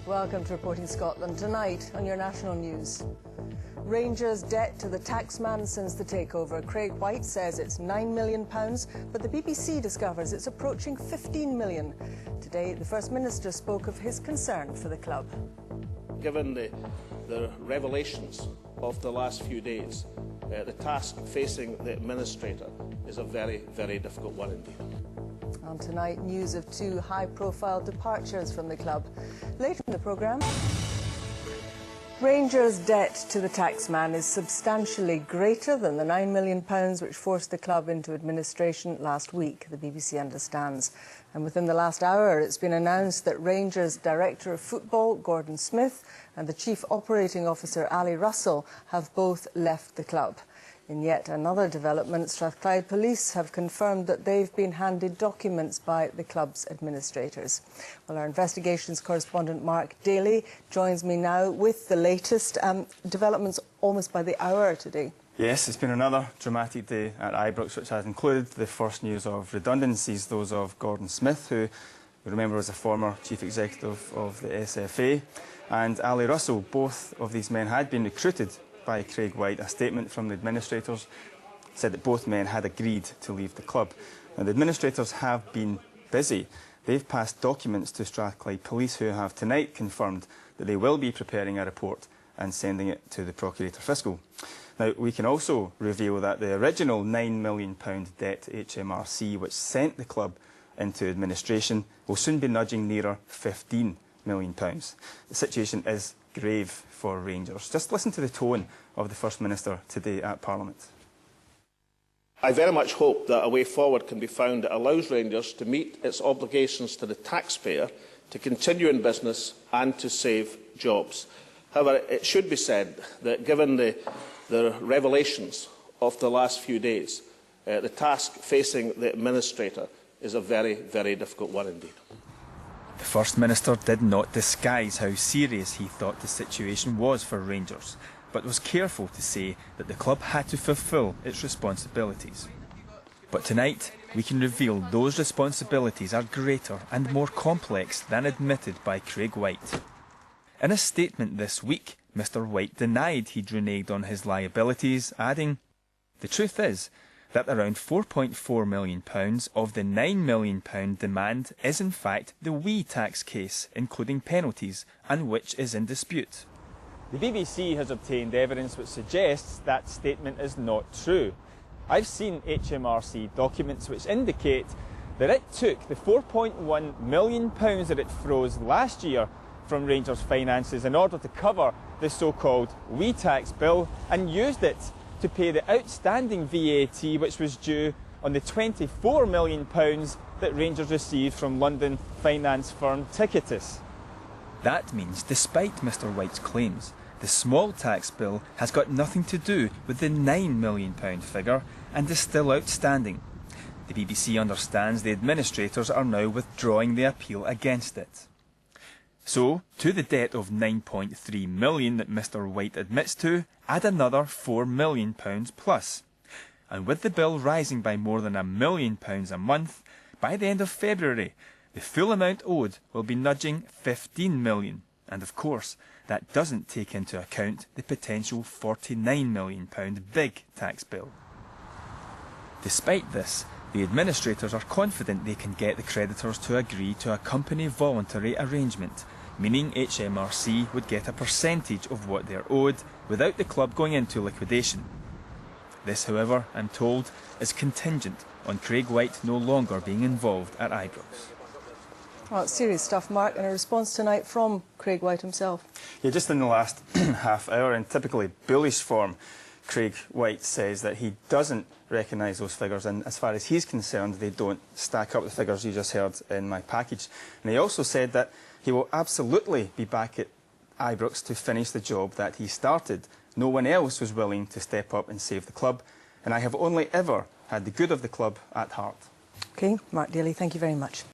Welcome to Reporting Scotland. Tonight on your national news. Rangers' debt to the taxman since the takeover. Craig White says it's £9 million, but the BBC discovers it's approaching £15 million. Today, the First Minister spoke of his concern for the club. Given the revelations of the last few days, the task facing the administrator is a very, very difficult one indeed. On tonight, news of two high-profile departures from the club. Later in the programme, Rangers' debt to the taxman is substantially greater than the £9 million which forced the club into administration last week, the BBC understands. And within the last hour, it's been announced that Rangers' Director of Football, Gordon Smith, and the Chief Operating Officer, Ali Russell, have both left the club. In yet another development, Strathclyde Police have confirmed that they've been handed documents by the club's administrators. Well, our investigations correspondent Mark Daly joins me now with the latest developments almost by the hour today. Yes, it's been another dramatic day at Ibrox, which has included the first news of redundancies, those of Gordon Smith, who we remember was a former chief executive of the SFA, and Ali Russell. Both of these men had been recruited by Craig White. A statement from the administrators said that both men had agreed to leave the club. Now, the administrators have been busy. They've passed documents to Strathclyde Police, who have tonight confirmed that they will be preparing a report and sending it to the Procurator Fiscal. Now, we can also reveal that the original £9 million debt to HMRC, which sent the club into administration, will soon be nudging nearer £15 million. The situation is grave for Rangers. Just listen to the tone of the First Minister today at Parliament. I very much hope that a way forward can be found that allows Rangers to meet its obligations to the taxpayer, to continue in business and to save jobs. However, it should be said that given the revelations of the last few days, the task facing the administrator is a very, very difficult one indeed. The First Minister did not disguise how serious he thought the situation was for Rangers, but was careful to say that the club had to fulfil its responsibilities. But tonight, we can reveal those responsibilities are greater and more complex than admitted by Craig White. In a statement this week, Mr White denied he'd reneged on his liabilities, adding, "The truth is that around £4.4 million of the £9 million demand is in fact the WE tax case, including penalties, and which is in dispute." The BBC has obtained evidence which suggests that statement is not true. I've seen HMRC documents which indicate that it took the £4.1 million that it froze last year from Rangers' finances in order to cover the so-called WE tax bill and used it to pay the outstanding VAT which was due on the £24 million that Rangers received from London finance firm Ticketus. That means, despite Mr White's claims, the small tax bill has got nothing to do with the £9 million figure and is still outstanding. The BBC understands the administrators are now withdrawing the appeal against it. So, to the debt of £9.3 million that Mr White admits to, add another £4 million plus. And with the bill rising by more than £1 million a month, by the end of February, the full amount owed will be nudging £15 million. And of course, that doesn't take into account the potential £49 million big tax bill. Despite this, the administrators are confident they can get the creditors to agree to a company voluntary arrangement, meaning HMRC would get a percentage of what they're owed without the club going into liquidation. This, however, I'm told, is contingent on Craig White no longer being involved at Ibrox. Well, it's serious stuff, Mark, and a response tonight from Craig White himself. Yeah, just in the last half hour, in typically bullish form, Craig White says that he doesn't recognise those figures, and as far as he's concerned, they don't stack up the figures you just heard in my package. And he also said that he will absolutely be back at Ibrox to finish the job that he started. No one else was willing to step up and save the club, and I have only ever had the good of the club at heart. OK, Mark Daly, thank you very much.